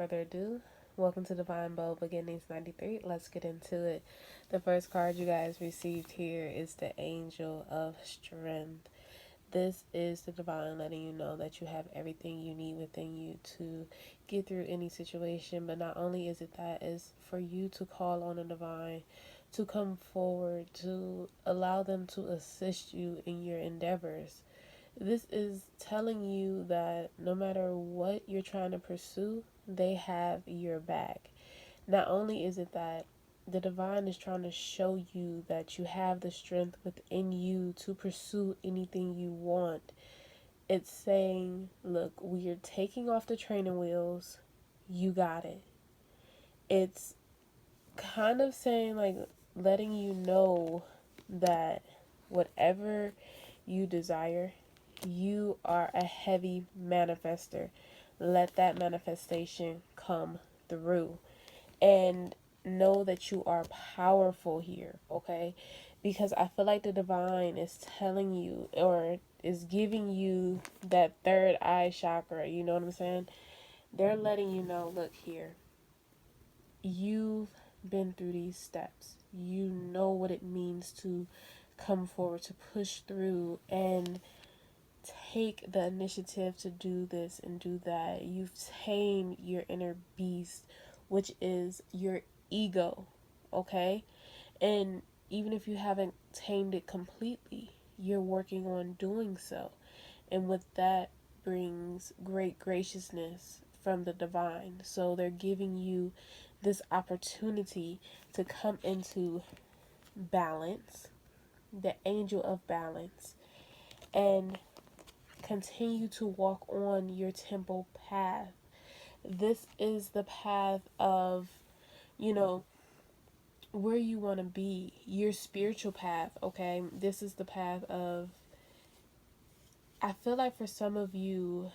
Further ado, welcome to Divine Bold Beginnings 93. Let's get into it. The first card you guys received here is the Angel of Strength. This is the divine letting you know that you have everything you need within you to get through any situation. But not only is it that, is for you to call on the divine to come forward, to allow them to assist you in your endeavors. This is telling you that no matter what you're trying to pursue, they have your back. Not only is it that the divine is trying to show you that you have the strength within you to pursue anything you want. It's saying, look, we are taking off the training wheels. You got it. It's kind of saying, like, letting you know that whatever you desire, you are a heavy manifester. Let that manifestation come through. And know that you are powerful here, okay? Because I feel like the divine is telling you, or is giving you that third eye chakra, you know what I'm saying? They're letting you know, look here, you've been through these steps. You know what it means to come forward, to push through and take the initiative to do this and do that. You've tamed your inner beast, which is your ego, okay? And even if you haven't tamed it completely, you're working on doing so. And with that brings great graciousness from the divine. So they're giving you this opportunity to come into balance, the angel of balance, and continue to walk on your temple path. This is the path of, you know, where you want to be, your spiritual path, okay? This is the path of, I feel like for some of you,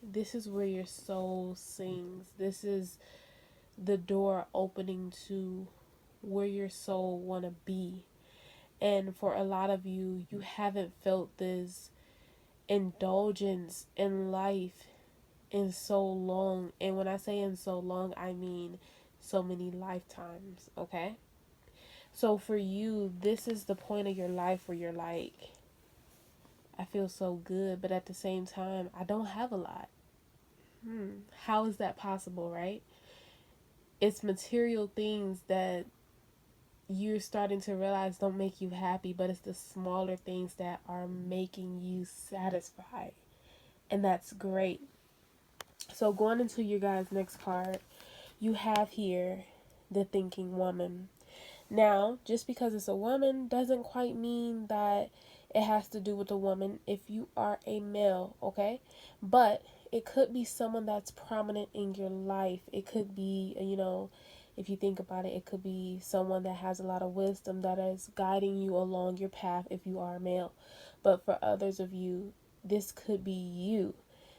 this is where your soul sings. This is the door opening to where your soul want to be. And for a lot of you, you haven't felt this indulgence in life in so long. And when I say in so long, I mean so many lifetimes, okay? So for you, this is the point of your life where you're like, I feel so good, but at the same time, I don't have a lot. How is that possible, right? It's material things that you're starting to realize don't make you happy, but it's the smaller things that are making you satisfied. And that's great. So going into your guys' next card, you have here the thinking woman. Now, just because it's a woman doesn't quite mean that it has to do with a woman if you are a male, okay? But it could be someone that's prominent in your life. It could be, if you think about it, it could be someone that has a lot of wisdom that is guiding you along your path if you are a male. But for others of you, this could be you.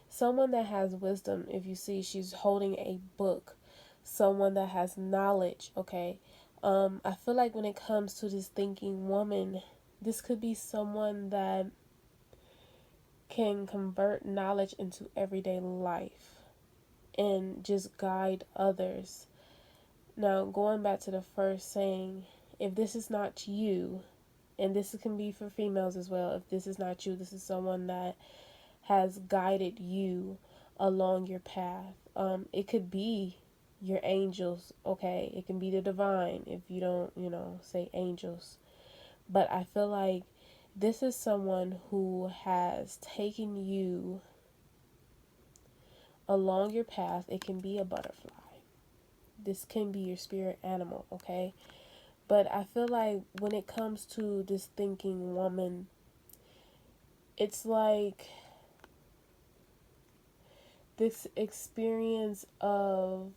Someone that has wisdom, if you see she's holding a book, someone that has knowledge, okay? I feel like when it comes to this thinking woman, this could be someone that can convert knowledge into everyday life and just guide others. Now, going back to the first saying, if this is not you, and this can be for females as well, if this is not you, this is someone that has guided you along your path. It could be your angels, okay? It can be the divine if you don't, say angels. But I feel like this is someone who has taken you along your path. It can be a butterfly. This can be your spirit animal, okay? But I feel like when it comes to this thinking woman, it's like this experience of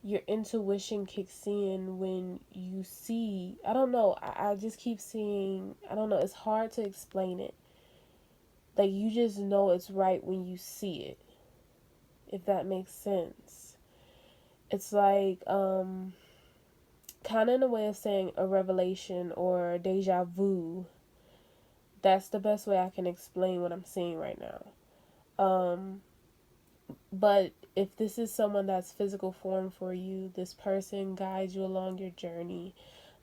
your intuition kicks in when you see, I don't know, I just keep seeing, I don't know, it's hard to explain it. Like, you just know it's right when you see it, if that makes sense. It's like, kind of in a way of saying a revelation or deja vu. That's the best way I can explain what I'm seeing right now. But if this is someone that's physical form for you, this person guides you along your journey.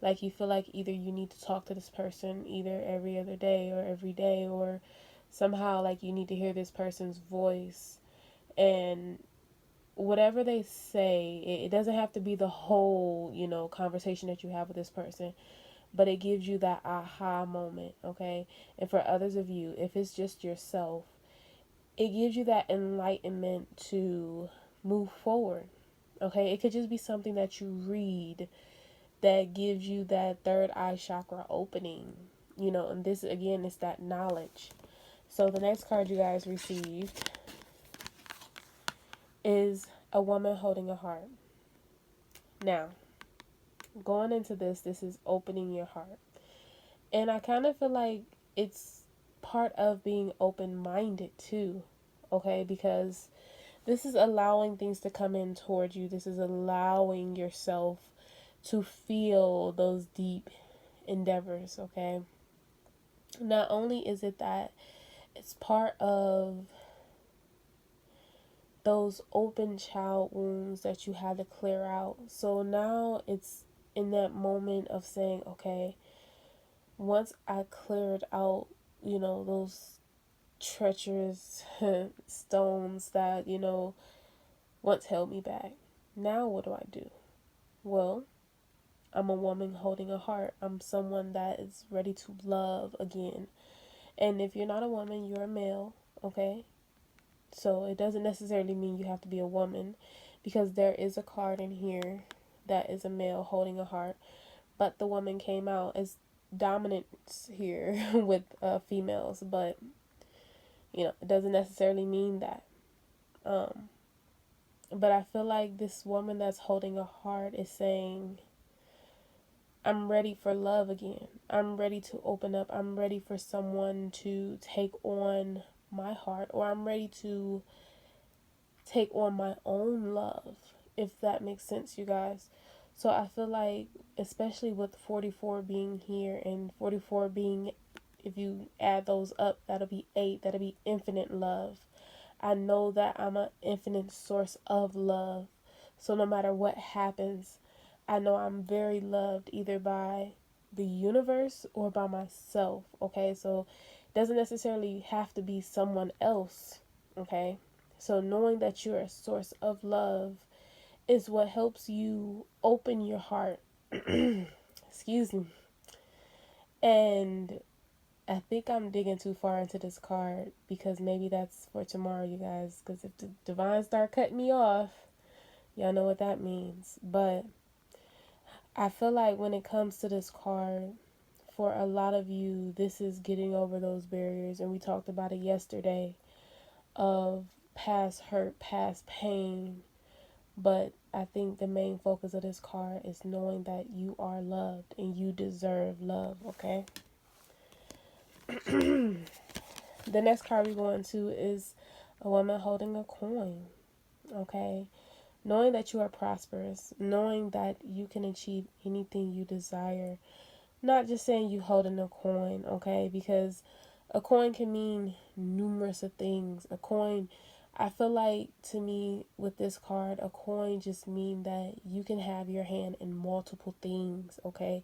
Like you feel like either you need to talk to this person either every other day or every day, or somehow like you need to hear this person's voice. And whatever they say, it doesn't have to be the whole, conversation that you have with this person, but it gives you that aha moment, okay? And for others of you, if it's just yourself, it gives you that enlightenment to move forward, okay? It could just be something that you read that gives you that third eye chakra opening, and this again is that knowledge. So the next card you guys received is a woman holding a heart. Now, going into this is opening your heart. And I kind of feel like it's part of being open-minded too, okay? Because this is allowing things to come in towards you. This is allowing yourself to feel those deep endeavors, okay? Not only is it that it's part of those open child wounds that you had to clear out. So now it's in that moment of saying, okay, once I cleared out, those treacherous stones that, once held me back. Now what do I do? Well, I'm a woman holding a heart. I'm someone that is ready to love again. And if you're not a woman, you're a male, okay? So it doesn't necessarily mean you have to be a woman, because there is a card in here that is a male holding a heart, but the woman came out as dominance here with females, but it doesn't necessarily mean that. But I feel like this woman that's holding a heart is saying, I'm ready for love again. I'm ready to open up. I'm ready for someone to take on my heart, or I'm ready to take on my own love, if that makes sense, you guys. So I feel like, especially with 44 being here and 44 being, if you add those up, that'll be 8. That'll be infinite love. I know that I'm an infinite source of love. So no matter what happens, I know I'm very loved, either by the universe or by myself, okay? So it doesn't necessarily have to be someone else, okay? So knowing that you're a source of love is what helps you open your heart. Excuse me. And I think I'm digging too far into this card, because maybe that's for tomorrow, you guys. Because if the divine start cutting me off, y'all know what that means. But I feel like when it comes to this card, for a lot of you, this is getting over those barriers. And we talked about it yesterday, of past hurt, past pain. But I think the main focus of this card is knowing that you are loved and you deserve love, okay? The next card we're going to is a woman holding a coin, okay? Knowing that you are prosperous, knowing that you can achieve anything you desire. Not just saying you holding a coin, okay? Because a coin can mean numerous of things. A coin, I feel like, to me, with this card, a coin just mean that you can have your hand in multiple things, okay?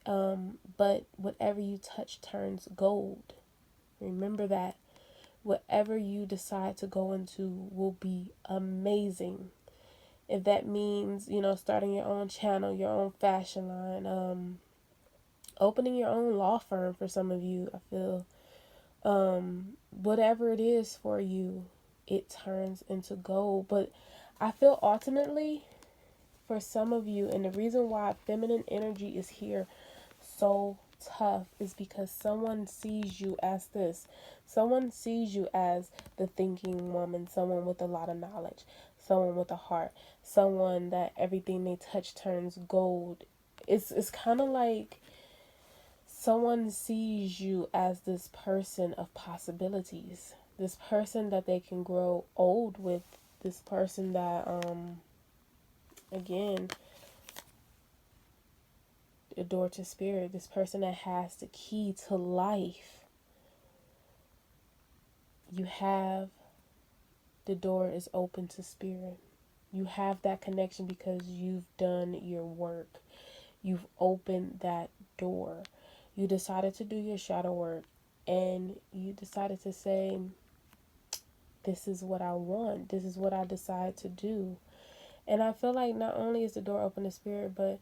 But whatever you touch turns gold. Remember that. Whatever you decide to go into will be amazing. If that means, starting your own channel, your own fashion line, opening your own law firm for some of you, I feel. Whatever it is for you, it turns into gold. But I feel ultimately, for some of you, and the reason why feminine energy is here so tough is because someone sees you as this. Someone sees you as the thinking woman, someone with a lot of knowledge, someone with a heart, someone that everything they touch turns gold. It's kind of like someone sees you as this person of possibilities, this person that they can grow old with, this person that again, a door to spirit, this person that has the key to life. You have the door is open to spirit. You have that connection because you've done your work. You've opened that door. You decided to do your shadow work, and you decided to say, this is what I want. This is what I decide to do. And I feel like not only is the door open to spirit, but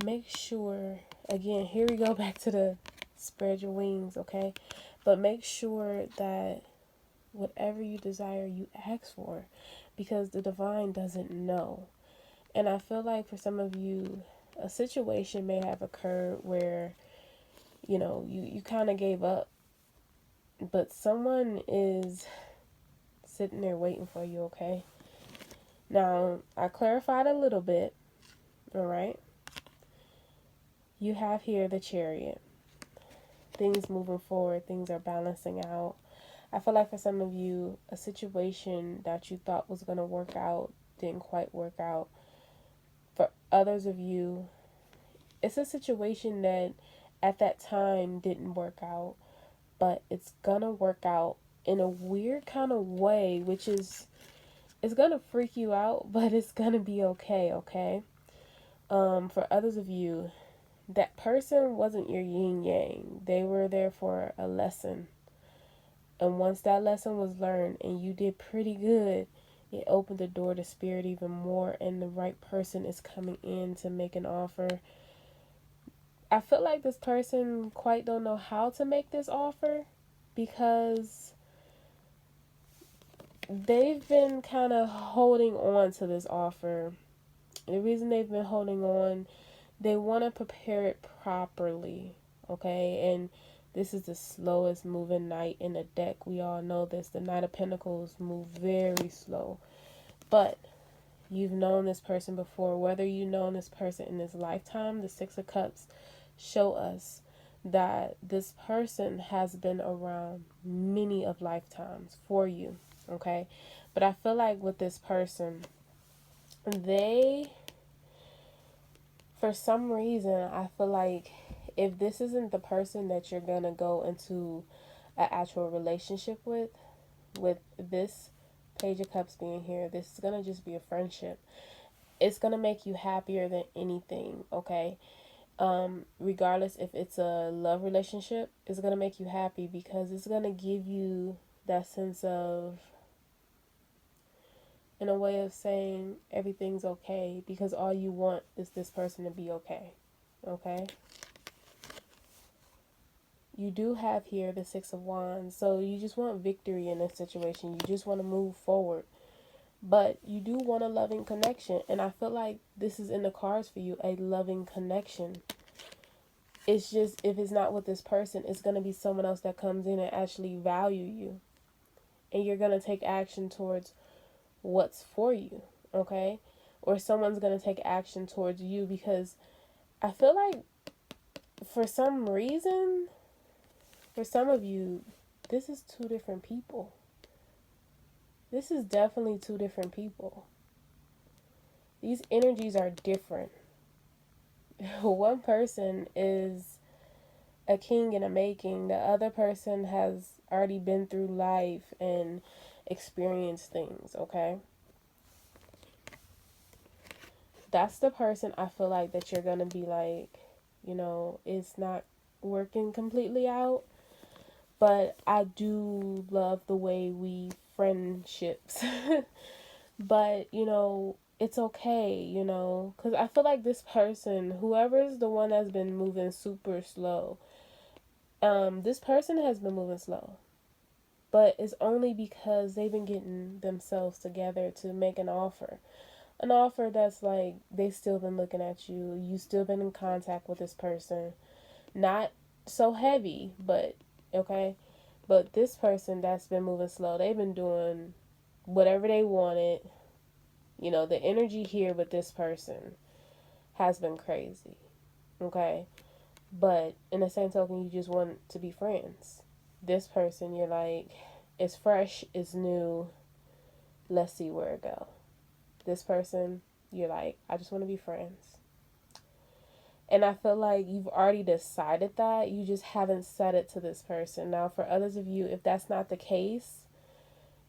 make sure, again, here we go back to the spread your wings, okay? But make sure that whatever you desire, you ask for, because the divine doesn't know. And I feel like for some of you, a situation may have occurred where, you kind of gave up, but someone is sitting there waiting for you, okay? Now, I clarified a little bit, all right? You have here the Chariot. Things moving forward, things are balancing out. I feel like for some of you, a situation that you thought was going to work out didn't quite work out. For others of you, it's a situation that at that time didn't work out, but it's going to work out in a weird kind of way, which is, it's going to freak you out, but it's going to be okay, okay? For others of you, that person wasn't your yin yang. They were there for a lesson. And once that lesson was learned and you did pretty good, it opened the door to spirit even more, and the right person is coming in to make an offer. I feel like this person quite don't know how to make this offer, because they've been kind of holding on to this offer. The reason they've been holding on, they want to prepare it properly, okay? And this is the slowest moving knight in the deck. We all know this. The Knight of Pentacles move very slow. But you've known this person before. Whether you've known this person in this lifetime, the Six of Cups show us that this person has been around many of lifetimes for you, okay? But I feel like with this person, they, for some reason, I feel like if this isn't the person that you're gonna go into an actual relationship with this Page of Cups being here, this is gonna just be a friendship. It's gonna make you happier than anything, okay? Regardless if it's a love relationship, it's gonna make you happy because it's gonna give you that sense of, in a way of saying everything's okay, because all you want is this person to be okay, okay? You do have here the Six of Wands, so you just want victory in this situation. You just want to move forward, but you do want a loving connection, and I feel like this is in the cards for you, a loving connection. It's just, if it's not with this person, it's going to be someone else that comes in and actually value you, and you're going to take action towards what's for you, okay? Or someone's going to take action towards you, because I feel like for some reason, for some of you, this is two different people. This is definitely two different people. These energies are different. One person is a king in a making. The other person has already been through life and experienced things, okay? That's the person I feel like that you're going to be like, it's not working completely out. But I do love the way we friendships. But, it's okay, because I feel like this person, whoever's the one that's been moving super slow, this person has been moving slow. But it's only because they've been getting themselves together to make an offer. An offer that's like, they still been looking at you. You still been in contact with this person. Not so heavy, but okay? But this person that's been moving slow, they've been doing whatever they wanted. The energy here with this person has been crazy, okay? But in the same token, you just want to be friends. This person, you're like, it's fresh, it's new, let's see where it goes. This person, you're like, I just want to be friends. And I feel like you've already decided that. You just haven't said it to this person. Now, for others of you, if that's not the case,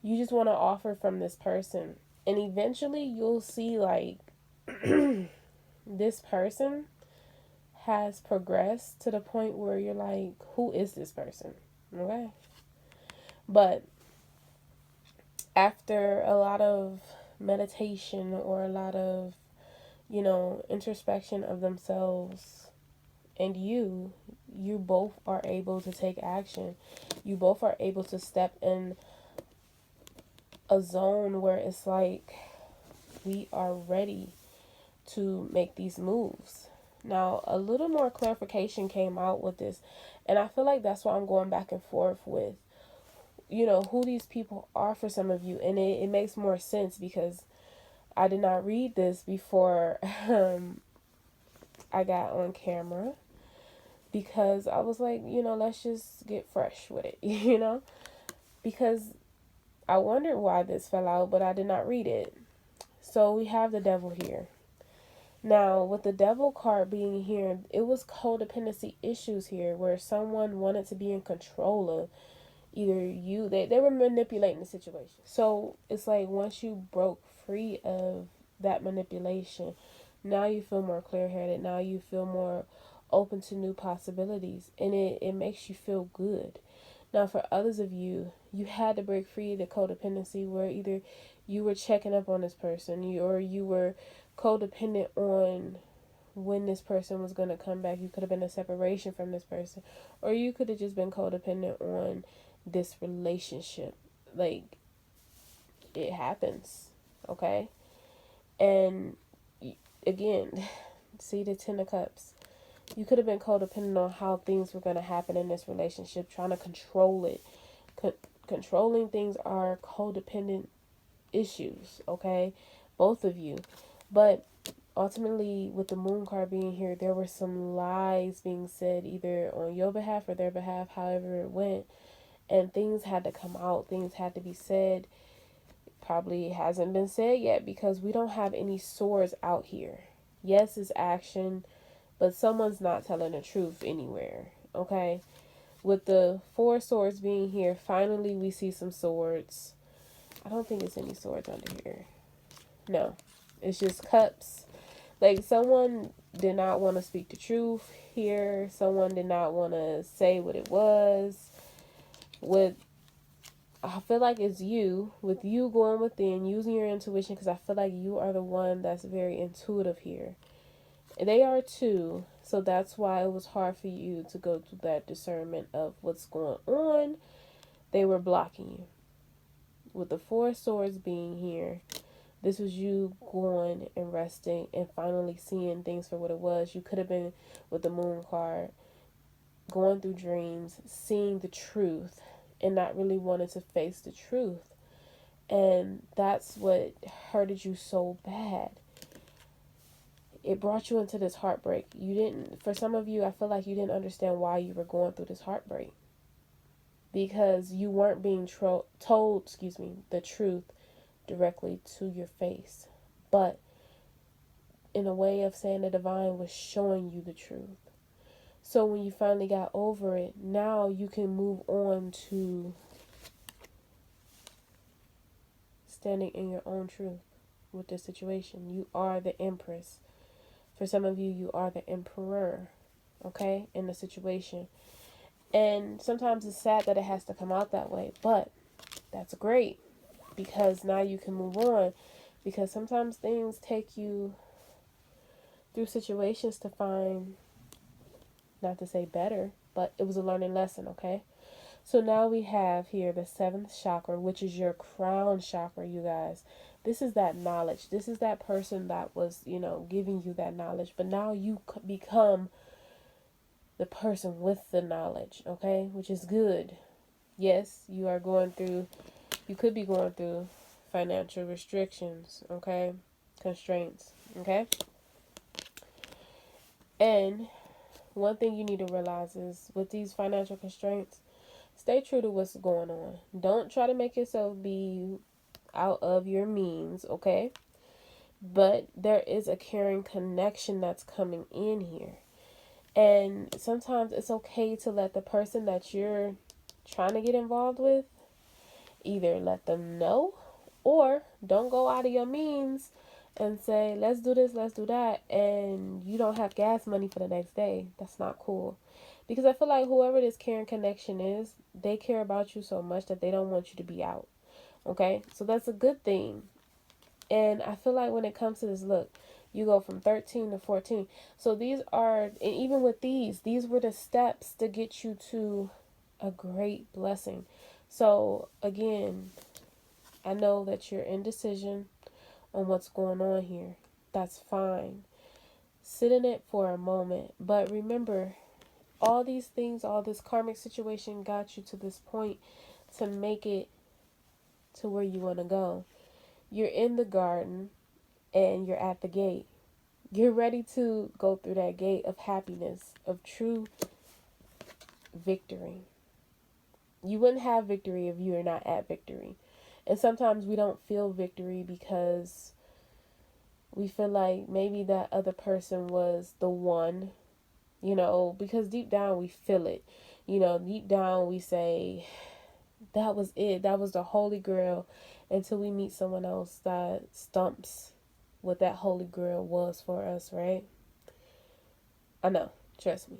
You just want to offer from this person. And eventually you'll see like this person has progressed to the point where you're like, who is this person? Okay. But after a lot of meditation or a lot of, introspection of themselves and you both are able to take action. You both are able to step in a zone where it's like, we are ready to make these moves. Now, a little more clarification came out with this, and I feel like that's why I'm going back and forth with, who these people are for some of you. And it makes more sense because I did not read this before I got on camera, because I was like, let's just get fresh with it, because I wondered why this fell out, but I did not read it. So we have the devil here. Now, with the devil card being here, it was codependency issues here where someone wanted to be in control of either you. They were manipulating the situation. So it's like once you broke free of that manipulation, now you feel more clear-headed. Now you feel more open to new possibilities. And it makes you feel good. Now, for others of you, you had to break free of the codependency where either you were checking up on this person or you were codependent on when this person was going to come back. You could have been a separation from this person, or you could have just been codependent on this relationship. Like, it happens, okay? And again, see the Ten of Cups. You could have been codependent on how things were going to happen in this relationship, trying to control it. Controlling things are codependent issues, okay? Both of you. But ultimately, with the Moon card being here, there were some lies being said either on your behalf or their behalf, however it went. And things had to come out. Things had to be said. Probably hasn't been said yet because we don't have any swords out here. Yes, it's action, but someone's not telling the truth anywhere, okay? With the Four Swords being here, finally we see some swords. I don't think it's any swords under here. No, it's just cups. Like, someone did not want to speak the truth here. Someone did not want to say what it was. I feel like it's you, with you going within, using your intuition, because I feel like you are the one that's very intuitive here. They are too, so that's why it was hard for you to go through that discernment of what's going on. They were blocking you. With the Four Swords being here, this was you going and resting and finally seeing things for what it was. You could have been, with the Moon card, going through dreams, seeing the truth, and not really wanting to face the truth. And that's what hurted you so bad. It brought you into this heartbreak. For some of you, I feel like you didn't understand why you were going through this heartbreak. Because you weren't being told the truth directly to your face. But in a way of saying, the divine was showing you the truth. So when you finally got over it, now you can move on to standing in your own truth with the situation. You are the Empress. For some of you, you are the Emperor, okay, in the situation. And sometimes it's sad that it has to come out that way, but that's great because now you can move on. Because sometimes things take you through situations to find, not to say better, but it was a learning lesson, okay? So now we have here the 7th chakra, which is your crown chakra, you guys. This is that knowledge. This is that person that was, giving you that knowledge. But now you become the person with the knowledge, okay? Which is good. Yes, you could be going through financial restrictions, okay? Constraints, okay? And one thing you need to realize is with these financial constraints, stay true to what's going on. Don't try to make yourself be out of your means, okay? But there is a caring connection that's coming in here. And sometimes it's okay to let the person that you're trying to get involved with, either let them know, or don't go out of your means and say, let's do this, let's do that, and you don't have gas money for the next day. That's not cool. Because I feel like whoever this caring connection is, they care about you so much that they don't want you to be out. Okay? So that's a good thing. And I feel like when it comes to this, look, you go from 13 to 14. So these are, and even with these were the steps to get you to a great blessing. So again, I know that you're indecision on what's going on here. That's fine. Sit in it for a moment. But remember, all these things, all this karmic situation got you to this point to make it to where you want to go. You're in the garden and you're at the gate. You're ready to go through that gate of happiness, of true victory. You wouldn't have victory if you are not at victory. And sometimes we don't feel victory because we feel like maybe that other person was the one, you know, because deep down we feel it. You know, deep down we say, that was it. That was the holy grail, until we meet someone else that stumps what that holy grail was for us, right? I know, trust me.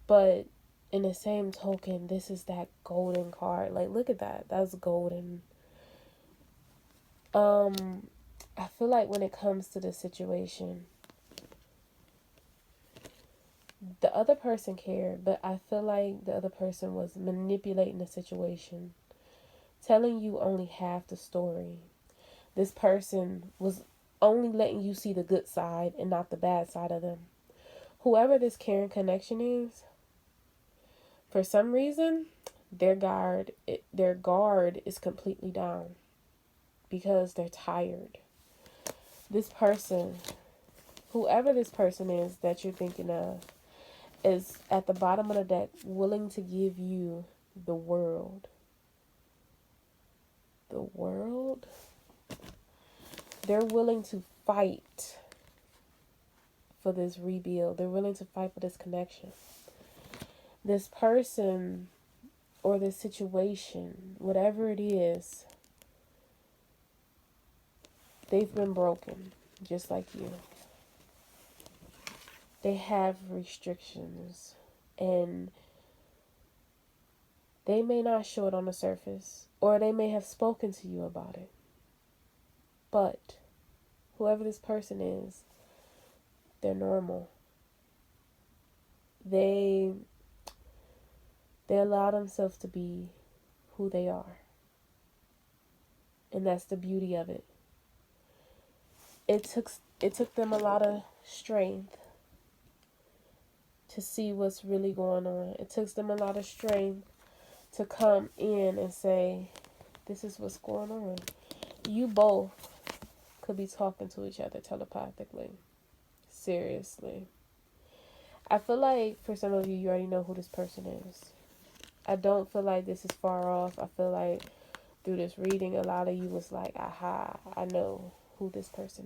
But in the same token, this is that golden card. Like, look at that. That's golden. I feel like when it comes to the situation, the other person cared, but I feel like the other person was manipulating the situation, telling you only half the story. This person was only letting you see the good side and not the bad side of them. Whoever this caring connection is, for some reason, their guard is completely down because they're tired. This person, whoever this person is that you're thinking of, is at the bottom of the deck, willing to give you the world. The world? They're willing to fight for this rebuild. They're willing to fight for this connection. This person or this situation, whatever it is, they've been broken, just like you. They have restrictions, and they may not show it on the surface, or they may have spoken to you about it. But whoever this person is, they're normal. They allow themselves to be who they are. And that's the beauty of it. It took them a lot of strength to see what's really going on. It took them a lot of strength to come in and say, this is what's going on. You both could be talking to each other telepathically. Seriously. I feel like for some of you, you already know who this person is. I don't feel like this is far off. I feel like through this reading, a lot of you was like, aha, I know who this person is.